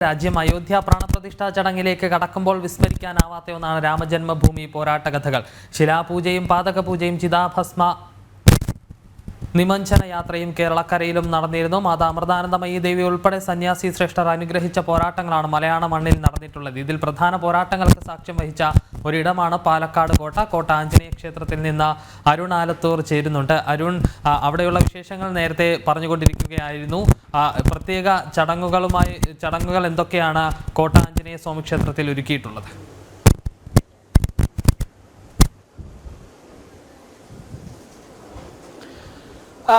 രാജ്യം അയോധ്യ പ്രാണപ്രതിഷ്ഠാ ചടങ്ങിലേക്ക് കടക്കുമ്പോൾ വിസ്മരിക്കാനാവാത്ത ഒന്നാണ് രാമജന്മഭൂമി പോരാട്ട കഥകൾ. ശിലാപൂജയും പാതകപൂജയും ചിതാഭസ്മ നിമഞ്ജന യാത്രയും കേരളക്കരയിലും നടന്നിരുന്നു. മാതാ അമൃതാനന്ദമയി ദേവി ഉൾപ്പെടെ സന്യാസി ശ്രേഷ്ഠർ അനുഗ്രഹിച്ച പോരാട്ടങ്ങളാണ് മലയാള മണ്ണിൽ നടന്നിട്ടുള്ളത്. ഇതിൽ പ്രധാന പോരാട്ടങ്ങൾക്ക് സാക്ഷ്യം വഹിച്ച ഒരിടമാണ് പാലക്കാട് കോട്ട. കോട്ട ആഞ്ജനേയ ക്ഷേത്രത്തിൽ നിന്ന് അരുൺ ആലത്തൂർ ചേരുന്നുണ്ട്. അരുൺ, അവിടെയുള്ള വിശേഷങ്ങൾ നേരത്തെ പറഞ്ഞുകൊണ്ടിരിക്കുകയായിരുന്നു. പ്രത്യേക ചടങ്ങുകൾ എന്തൊക്കെയാണ് കോട്ട ആഞ്ജനേയ സ്വാമി ക്ഷേത്രത്തിൽ ഒരുക്കിയിട്ടുള്ളത്?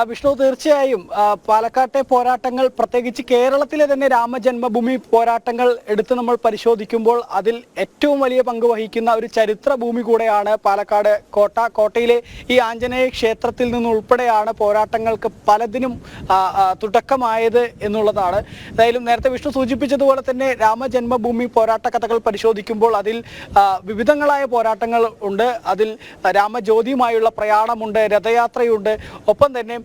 വിഷ്ണു, തീർച്ചയായും പാലക്കാട്ടെ പോരാട്ടങ്ങൾ, പ്രത്യേകിച്ച് കേരളത്തിലെ തന്നെ രാമജന്മഭൂമി പോരാട്ടങ്ങൾ എടുത്ത് നമ്മൾ പരിശോധിക്കുമ്പോൾ അതിൽ ഏറ്റവും വലിയ പങ്ക് വഹിക്കുന്ന ഒരു ചരിത്ര ഭൂമി കൂടെയാണ് പാലക്കാട് കോട്ട. കോട്ടയിലെ ഈ ആഞ്ജനേയ ക്ഷേത്രത്തിൽ നിന്നുൾപ്പെടെയാണ് പോരാട്ടങ്ങൾക്ക് പലതിനും തുടക്കമായത് എന്നുള്ളതാണ്. എന്തായാലും നേരത്തെ വിഷ്ണു സൂചിപ്പിച്ചതുപോലെ തന്നെ രാമജന്മഭൂമി പോരാട്ട കഥകൾ പരിശോധിക്കുമ്പോൾ അതിൽ വിവിധങ്ങളായ പോരാട്ടങ്ങൾ ഉണ്ട്. അതിൽ രാമജ്യോതിയുമായുള്ള പ്രയാണമുണ്ട്, രഥയാത്രയുണ്ട്, ഒപ്പം തന്നെ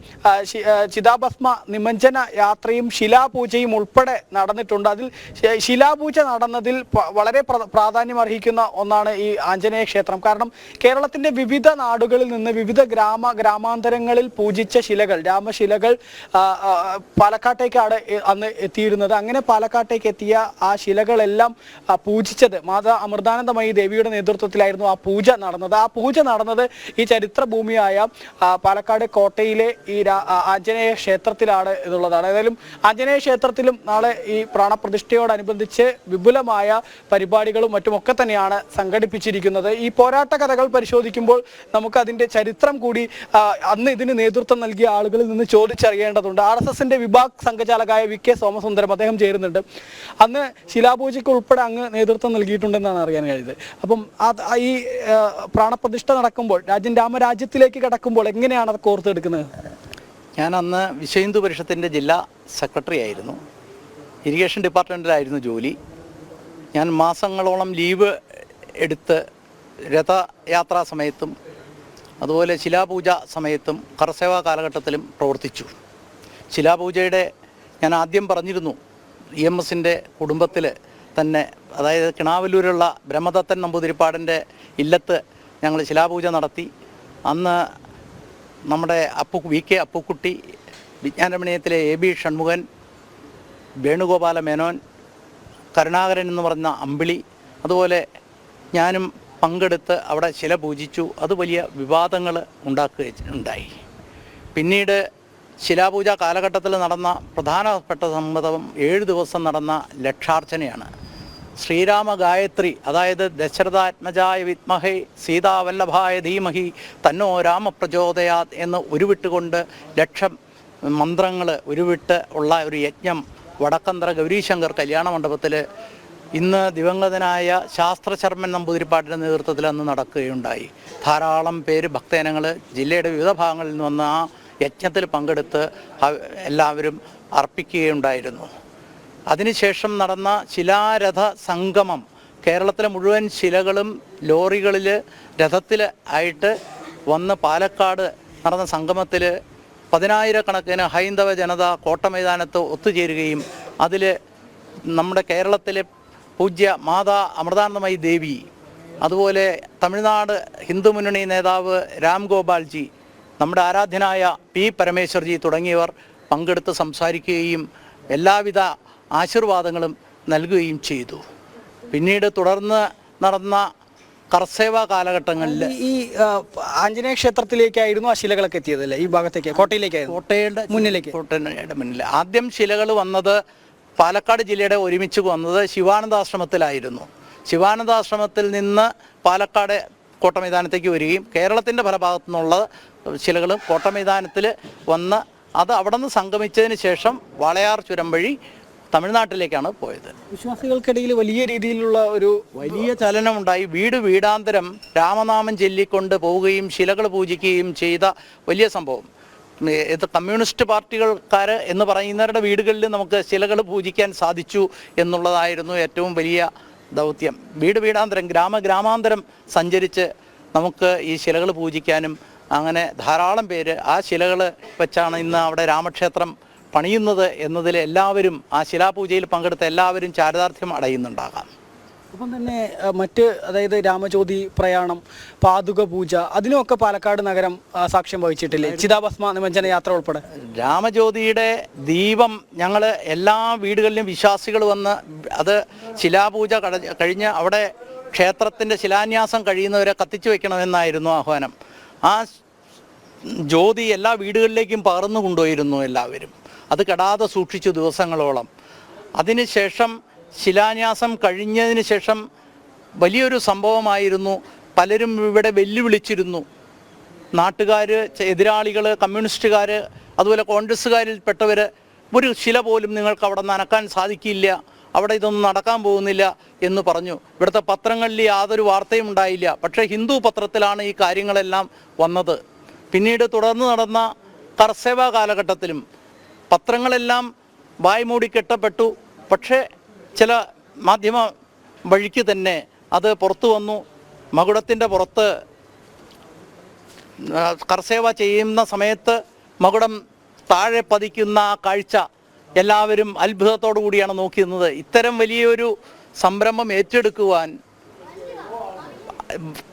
ചിതാഭസ്മ നിമഞ്ജന യാത്രയും ശിലാപൂജയും ഉൾപ്പെടെ നടന്നിട്ടുണ്ട്. അതിൽ ശിലാപൂജ നടന്നതിൽ വളരെ പ്രാധാന്യം അർഹിക്കുന്ന ഒന്നാണ് ഈ ആഞ്ജനേയ ക്ഷേത്രം. കാരണം കേരളത്തിന്റെ വിവിധ നാടുകളിൽ നിന്ന് വിവിധ ഗ്രാമാന്തരങ്ങളിൽ പൂജിച്ച ശിലകൾ, രാമശിലകൾ പാലക്കാട്ടേക്കാണ് അന്ന് എത്തിയിരുന്നത്. അങ്ങനെ പാലക്കാട്ടേക്ക് എത്തിയ ആ ശിലകളെല്ലാം പൂജിച്ചത് മാതാ അമൃതാനന്ദമയി ദേവിയുടെ നേതൃത്വത്തിലായിരുന്നു ആ പൂജ നടന്നത്. ആ പൂജ നടന്നത് ഈ ചരിത്ര ഭൂമിയായ പാലക്കാട് കോട്ടയിലെ ഈ ആഞ്ജനേയ ക്ഷേത്രത്തിലാണ് എന്നുള്ളതാണ്. ഏതായാലും ആഞ്ജനേയ ക്ഷേത്രത്തിലും നാളെ ഈ പ്രാണപ്രതിഷ്ഠയോടനുബന്ധിച്ച് വിപുലമായ പരിപാടികളും മറ്റുമൊക്കെ തന്നെയാണ് സംഘടിപ്പിച്ചിരിക്കുന്നത്. ഈ പോരാട്ട കഥകൾ പരിശോധിക്കുമ്പോൾ നമുക്ക് അതിന്റെ ചരിത്രം കൂടി അന്ന് ഇതിന് നേതൃത്വം നൽകിയ ആളുകളിൽ നിന്ന് ചോദിച്ചറിയേണ്ടതുണ്ട്. RSSന്റെ വിഭാഗ് സംഘചാലകായ VK സോമസുന്ദരം അദ്ദേഹം ചേരുന്നുണ്ട്. അന്ന് ശിലാപൂജയ്ക്ക് ഉൾപ്പെടെ അങ്ങ് നേതൃത്വം നൽകിയിട്ടുണ്ടെന്നാണ് അറിയാൻ കഴിഞ്ഞത്. അപ്പം ഈ പ്രാണപ്രതിഷ്ഠ നടക്കുമ്പോൾ രാമരാജ്യത്തിലേക്ക് കടക്കുമ്പോൾ എങ്ങനെയാണ് അത് കോർത്തെടുക്കുന്നത്? ഞാൻ അന്ന് വിശ്വ ഹിന്ദു പരിഷത്തിൻ്റെ ജില്ലാ സെക്രട്ടറി ആയിരുന്നു. ഇറിഗേഷൻ ഡിപ്പാർട്ട്മെൻറ്റിലായിരുന്നു ജോലി. ഞാൻ മാസങ്ങളോളം ലീവ് എടുത്ത് രഥയാത്രാ സമയത്തും അതുപോലെ ശിലാപൂജ സമയത്തും കർസേവാ കാലഘട്ടത്തിലും പ്രവർത്തിച്ചു. ശിലാപൂജയുടെ ഞാൻ ആദ്യം പറഞ്ഞിരുന്നു, EMSൻ്റെ കുടുംബത്തിൽ തന്നെ, അതായത് കിണാവല്ലൂരുള്ള ബ്രഹ്മദത്തൻ നമ്പൂതിരിപ്പാടിൻ്റെ ഇല്ലത്ത് ഞങ്ങൾ ശിലാപൂജ നടത്തി. അന്ന് നമ്മുടെ VK അപ്പുക്കുട്ടി, വിജ്ഞാനമണിയത്തിലെ AB ഷൺമുഖൻ, വേണുഗോപാല മേനോൻ, കരുണാകരൻ എന്ന് പറഞ്ഞ അമ്പിളി, അതുപോലെ ഞാനും പങ്കെടുത്ത് അവിടെ ശില പൂജിച്ചു. അത് വലിയ വിവാദങ്ങൾ ഉണ്ടായി. പിന്നീട് ശിലാപൂജ കാലഘട്ടത്തിൽ നടന്ന പ്രധാനപ്പെട്ട സംഭവം 7 ദിവസം നടന്ന ലക്ഷാർച്ചനയാണ്. ശ്രീരാമ ഗായത്രി, അതായത് ദശരഥാത്മജായ വിദ്മഹേ സീതാവല്ലഭായ ധീമഹി തന്നോ രാമപ്രചോദയാത് എന്ന് ഉരുവിട്ടുകൊണ്ട് ലക്ഷം മന്ത്രങ്ങൾ ഉരുവിട്ട് ഉള്ള ഒരു യജ്ഞം വടക്കന്തറ ഗൗരീശങ്കർ കല്യാണ മണ്ഡപത്തിൽ ഇന്ന് ദിവംഗതനായ ശാസ്ത്രശർമ്മൻ നമ്പൂതിരിപ്പാട്ടിൻ്റെ നേതൃത്വത്തിൽ അന്ന് നടക്കുകയുണ്ടായി. ധാരാളം പേര് ഭക്തജനങ്ങൾ ജില്ലയുടെ വിവിധ ഭാഗങ്ങളിൽ നിന്ന് വന്ന് ആ യജ്ഞത്തിൽ പങ്കെടുത്ത് എല്ലാവരും അർപ്പിക്കുകയുണ്ടായിരുന്നു. അതിനുശേഷം നടന്ന ശിലാരഥ സംഗമം, കേരളത്തിലെ മുഴുവൻ ശിലകളും ലോറികളിൽ രഥത്തിൽ ആയിട്ട് വന്ന് പാലക്കാട് നടന്ന സംഗമത്തിൽ 10,000 ഹൈന്ദവ ജനത കോട്ടമൈതാനത്ത് ഒത്തുചേരുകയും അതിൽ നമ്മുടെ കേരളത്തിലെ പൂജ്യ മാതാ അമൃതാനന്ദമയി ദേവി, അതുപോലെ തമിഴ്നാട് ഹിന്ദു മുന്നണി നേതാവ് രാം ഗോപാൽജി, നമ്മുടെ ആരാധ്യനായ P പരമേശ്വർജി തുടങ്ങിയവർ പങ്കെടുത്ത് സംസാരിക്കുകയും എല്ലാവിധ ആശീർവാദങ്ങളും നൽകുകയും ചെയ്തു. പിന്നീട് തുടർന്ന് നടന്ന കർസേവ കാലഘട്ടങ്ങളിൽ ഈ ആഞ്ജനേയ ക്ഷേത്രത്തിലേക്കായിരുന്നു ആ ശിലകളൊക്കെ എത്തിയതല്ലേ? ഈ ഭാഗത്തേക്ക്, കോട്ടയിലേക്കായിരുന്നു, കോട്ടയുടെ മുന്നിൽ. ആദ്യം ശിലകൾ വന്നത് പാലക്കാട് ജില്ലയുടെ ഒരുമിച്ച് വന്നത് ശിവാനന്ദാശ്രമത്തിലായിരുന്നു. ശിവാനന്ദാശ്രമത്തിൽ നിന്ന് പാലക്കാട് കോട്ടമൈതാനത്തേക്ക് വരികയും കേരളത്തിൻ്റെ പല ഭാഗത്തു നിന്നുള്ള ശിലകൾ കോട്ടമൈതാനത്തിൽ വന്ന് അത് അവിടെ നിന്ന് സംഗമിച്ചതിന് ശേഷം വാളയാർ ചുരം വഴി തമിഴ്നാട്ടിലേക്കാണ് പോയത്. വിശ്വാസികൾക്കിടയിൽ വലിയ രീതിയിലുള്ള ഒരു വലിയ ചലനമുണ്ടായി. വീടാന്തരം രാമനാമം ചൊല്ലിക്കൊണ്ട് പോവുകയും ശിലകൾ പൂജിക്കുകയും ചെയ്ത വലിയ സംഭവം. ഇത് കമ്മ്യൂണിസ്റ്റ് പാർട്ടികൾക്കാർ എന്ന് പറയുന്നവരുടെ വീടുകളിൽ നമുക്ക് ശിലകൾ പൂജിക്കാൻ സാധിച്ചു എന്നുള്ളതായിരുന്നു ഏറ്റവും വലിയ ദൗത്യം. വീടാന്തരം ഗ്രാമാന്തരം സഞ്ചരിച്ച് നമുക്ക് ഈ ശിലകൾ പൂജിക്കാനും അങ്ങനെ ധാരാളം പേര് ആ ശിലകൾ വെച്ചാണ് ഇന്ന് അവിടെ രാമക്ഷേത്രം പണിയുന്നത് എന്നതിൽ എല്ലാവരും ആ ശിലാപൂജയിൽ പങ്കെടുത്ത എല്ലാവരും ചാരിതാർത്ഥ്യം അടയുന്നുണ്ടാകാം. അപ്പം തന്നെ മറ്റ് അതായത് രാമജ്യോതി പ്രയാണം, പാതുക പൂജ, അതിനുമൊക്കെ പാലക്കാട് നഗരം സാക്ഷ്യം വഹിച്ചിട്ടില്ലേ? ചിതാഭസ്മ നിമജ്ജന യാത്ര ഉൾപ്പെടെ രാമജ്യോതിയുടെ ദീപം ഞങ്ങൾ എല്ലാ വീടുകളിലും വിശ്വാസികൾ വന്ന് അത് ശിലാപൂജ കഴിഞ്ഞ് അവിടെ ക്ഷേത്രത്തിൻ്റെ ശിലാന്യാസം കഴിയുന്നവരെ കത്തിച്ചു വയ്ക്കണമെന്നായിരുന്നു ആഹ്വാനം. ആ ജ്യോതി എല്ലാ വീടുകളിലേക്കും പകർന്നു കൊണ്ടുപോയിരുന്നു എല്ലാവരും. അത് കെടാതെ സൂക്ഷിച്ചു ദിവസങ്ങളോളം. അതിനുശേഷം ശിലാന്യാസം കഴിഞ്ഞതിന് ശേഷം വലിയൊരു സംഭവമായിരുന്നു. പലരും ഇവിടെ വെല്ലുവിളിച്ചിരുന്നു. നാട്ടുകാർ, എതിരാളികൾ, കമ്മ്യൂണിസ്റ്റുകാർ, അതുപോലെ കോൺഗ്രസ്സുകാരിൽപ്പെട്ടവർ, ഒരു ശില പോലും നിങ്ങൾക്ക് അവിടെ നനക്കാൻ സാധിക്കില്ല, അവിടെ ഇതൊന്നും നടക്കാൻ പോകുന്നില്ല എന്ന് പറഞ്ഞു. ഇവിടുത്തെ പത്രങ്ങളിൽ യാതൊരു വാർത്തയും ഉണ്ടായില്ല. പക്ഷേ ഹിന്ദു പത്രത്തിലാണ് ഈ കാര്യങ്ങളെല്ലാം വന്നത്. പിന്നീട് തുടർന്ന് നടന്ന കർസേവ കാലഘട്ടത്തിലും പത്രങ്ങളെല്ലാം വായ്മൂടി കെട്ടപ്പെട്ടു. പക്ഷേ ചില മാധ്യമ വഴിക്ക് തന്നെ അത് പുറത്തു വന്നു. മകുടത്തിൻ്റെ പുറത്ത് കർസേവ ചെയ്യുന്ന സമയത്ത് മകുടം താഴെ പതിക്കുന്ന ആ കാഴ്ച എല്ലാവരും അത്ഭുതത്തോടു കൂടിയാണ് നോക്കിയിരുന്നത്. ഇത്തരം വലിയൊരു സംരംഭം ഏറ്റെടുക്കുവാൻ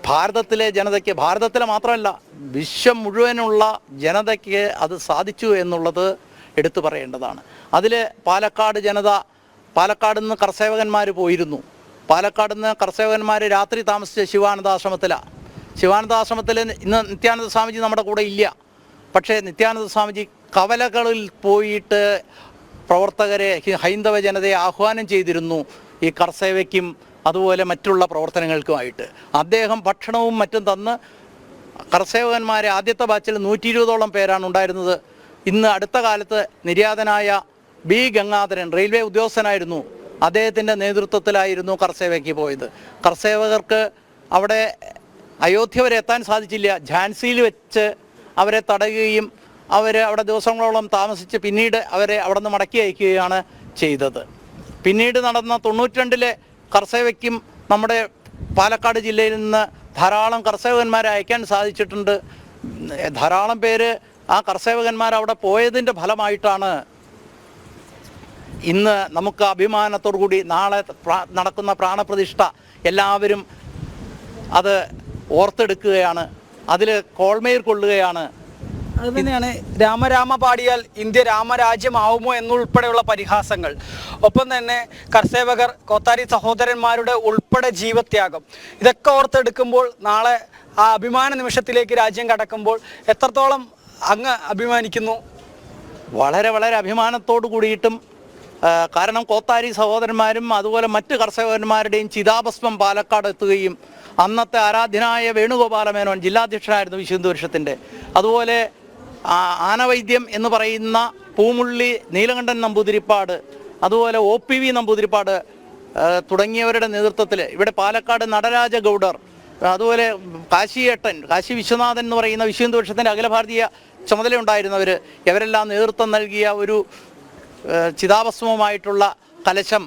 ഭാരതത്തിലെ ജനതയ്ക്ക്, ഭാരതത്തിലെ മാത്രമല്ല വിശ്വം മുഴുവനുള്ള ജനതയ്ക്ക് അത് സാധിച്ചു എന്നുള്ളത് എടുത്തു പറയേണ്ടതാണ്. അതിൽ പാലക്കാട് ജനത, പാലക്കാട് നിന്ന് കർസേവകന്മാർ പോയിരുന്നു. പാലക്കാട് നിന്ന് കർസേവകന്മാർ രാത്രി താമസിച്ച ശിവാനന്ദാശ്രമത്തിലാണ്. ശിവാനന്ദാശ്രമത്തിൽ ഇന്ന് നിത്യാനന്ദ സ്വാമിജി നമ്മുടെ കൂടെ ഇല്ല. പക്ഷേ നിത്യാനന്ദ സ്വാമിജി കവലകളിൽ പോയിട്ട് പ്രവർത്തകരെ, ഹൈന്ദവ ജനതയെ ആഹ്വാനം ചെയ്തിരുന്നു ഈ കർസേവയ്ക്കും അതുപോലെ മറ്റുള്ള പ്രവർത്തനങ്ങൾക്കുമായിട്ട്. അദ്ദേഹം ഭക്ഷണവും മറ്റും തന്ന് കർസേവകന്മാരെ ആദ്യത്തെ ബാച്ചിൽ 120ഓളം പേരാണ് ഉണ്ടായിരുന്നത്. ഇന്ന് അടുത്ത കാലത്ത് നിര്യാതനായ ബി ഗംഗാധരൻ റെയിൽവേ ഉദ്യോഗസ്ഥനായിരുന്നു. അദ്ദേഹത്തിൻ്റെ നേതൃത്വത്തിലായിരുന്നു കർസേവയ്ക്ക് പോയത്. കർസേവകർക്ക് അവിടെ അയോധ്യ വരെ എത്താൻ സാധിച്ചില്ല. ഝാൻസിയിൽ വെച്ച് അവരെ തടയുകയും അവർ അവിടെ ദിവസങ്ങളോളം താമസിച്ച് പിന്നീട് അവരെ അവിടെ നിന്ന് മടക്കി അയക്കുകയാണ് ചെയ്തത്. പിന്നീട് നടന്ന 92-ലെ കർസേവയ്ക്കും നമ്മുടെ പാലക്കാട് ജില്ലയിൽ നിന്ന് ധാരാളം കർസേവകന്മാരെ അയക്കാൻ സാധിച്ചിട്ടുണ്ട്. ധാരാളം പേര് ആ കർസേവകന്മാർ അവിടെ പോയതിൻ്റെ ഫലമായിട്ടാണ് ഇന്ന് നമുക്ക് അഭിമാനത്തോടു കൂടി നാളെ നടക്കുന്ന പ്രാണപ്രതിഷ്ഠ എല്ലാവരും അത് ഓർത്തെടുക്കുകയാണ്, അതിൽ കോൾമേർ കൊള്ളുകയാണ്. അതുതന്നെയാണ് രാമരാമ പാടിയാൽ ഇന്ത്യ രാമരാജ്യമാവുമോ എന്നുൾപ്പെടെയുള്ള പരിഹാസങ്ങൾ. ഒപ്പം തന്നെ കർസേവകർ, കോത്താരി സഹോദരന്മാരുടെ ഉൾപ്പെടെ ജീവത്യാഗം, ഇതൊക്കെ ഓർത്തെടുക്കുമ്പോൾ നാളെ ആ അഭിമാന നിമിഷത്തിലേക്ക് രാജ്യം കടക്കുമ്പോൾ എത്രത്തോളം അങ്ങ് അഭിമാനിക്കുന്നു? വളരെ വളരെ അഭിമാനത്തോടു കൂടിയിട്ടും, കാരണം കോത്താരി സഹോദരന്മാരും അതുപോലെ മറ്റ് കർഷകന്മാരുടെയും ചിതാഭസ്മം പാലക്കാട് എത്തുകയും അന്നത്തെ ആരാധ്യനായ വേണുഗോപാലമേനോൻ ജില്ലാധ്യക്ഷനായിരുന്നു വിശുദ്ധ വർഷത്തിൻ്റെ, അതുപോലെ ആനവൈദ്യം എന്ന് പറയുന്ന പൂമുള്ളി നീലകണ്ഠൻ നമ്പൂതിരിപ്പാട്, അതുപോലെ OPV നമ്പൂതിരിപ്പാട് തുടങ്ങിയവരുടെ നേതൃത്വത്തിൽ ഇവിടെ പാലക്കാട് നടരാജ ഗൗഡർ, അതുപോലെ കാശിയേട്ടൻ, കാശി വിശ്വനാഥൻ എന്ന് പറയുന്ന വിശുദ്ധ വർഷത്തിൻ്റെ അഖില ഭാരതീയ ചുമതലയുണ്ടായിരുന്നവർ, ഇവരെല്ലാം നേതൃത്വം നൽകിയ ഒരു ചിതാഭസ്മമായിട്ടുള്ള കലശം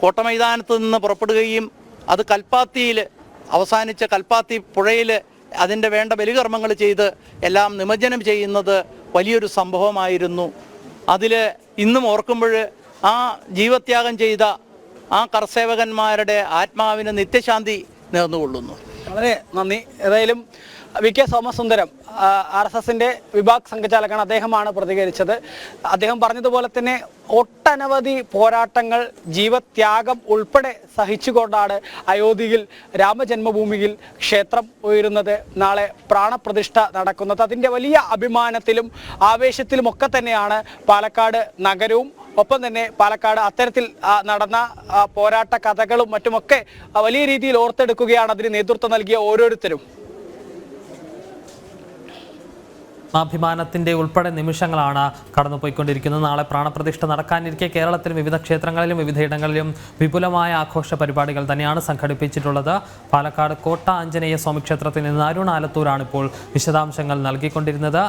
കോട്ടമൈതാനത്ത് നിന്ന് പുറപ്പെടുകയും അത് കൽപ്പാത്തിയിൽ അവസാനിച്ച കൽപ്പാത്തി പുഴയിൽ അതിൻ്റെ വേണ്ട ബലികർമ്മങ്ങൾ ചെയ്ത് എല്ലാം നിമജ്ജനം ചെയ്യുന്നത് വലിയൊരു സംഭവമായിരുന്നു. അതിൽ ഇന്നും ഓർക്കുമ്പോൾ ആ ജീവത്യാഗം ചെയ്ത ആ കർസേവകന്മാരുടെ ആത്മാവിന് നിത്യശാന്തി നേർന്നുകൊള്ളുന്നു. വളരെ നന്ദി. ഏതായാലും VK സോമസുന്ദരം RSSന്റെ വിഭാഗ് സംഘചാലകൻ, അദ്ദേഹമാണ് പ്രതികരിച്ചത്. അദ്ദേഹം പറഞ്ഞതുപോലെ തന്നെ ഒട്ടനവധി പോരാട്ടങ്ങൾ, ജീവത്യാഗം ഉൾപ്പെടെ സഹിച്ചുകൊണ്ടാണ് അയോധ്യയിൽ രാമജന്മഭൂമിയിൽ ക്ഷേത്രം ഉയരുന്നത്, നാളെ പ്രാണപ്രതിഷ്ഠ നടക്കുന്നത്. അതിൻ്റെ വലിയ അഭിമാനത്തിലും ആവേശത്തിലുമൊക്കെ തന്നെയാണ് പാലക്കാട് നഗരവും. ഒപ്പം തന്നെ പാലക്കാട് അത്തരത്തിൽ നടന്ന പോരാട്ട കഥകളും മറ്റുമൊക്കെ വലിയ രീതിയിൽ ഓർത്തെടുക്കുകയാണ് അതിന് നേതൃത്വം നൽകിയ ഓരോരുത്തരും. അഭിമാനത്തിൻ്റെ ഉൾപ്പെടെ നിമിഷങ്ങളാണ് കടന്നുപോയിക്കൊണ്ടിരിക്കുന്നത്. നാളെ പ്രാണപ്രതിഷ്ഠ നടക്കാനിരിക്കെ കേരളത്തിൽ വിവിധ ക്ഷേത്രങ്ങളിലും വിവിധയിടങ്ങളിലും വിപുലമായ ആഘോഷ പരിപാടികൾ തന്നെയാണ് സംഘടിപ്പിച്ചിട്ടുള്ളത്. പാലക്കാട് കോട്ട ആഞ്ജനേയ സ്വാമി ക്ഷേത്രത്തിൽ നിന്ന് അരുൺ ആലത്തൂരാണ് ഇപ്പോൾ വിശദാംശങ്ങൾ നൽകിക്കൊണ്ടിരുന്നത്.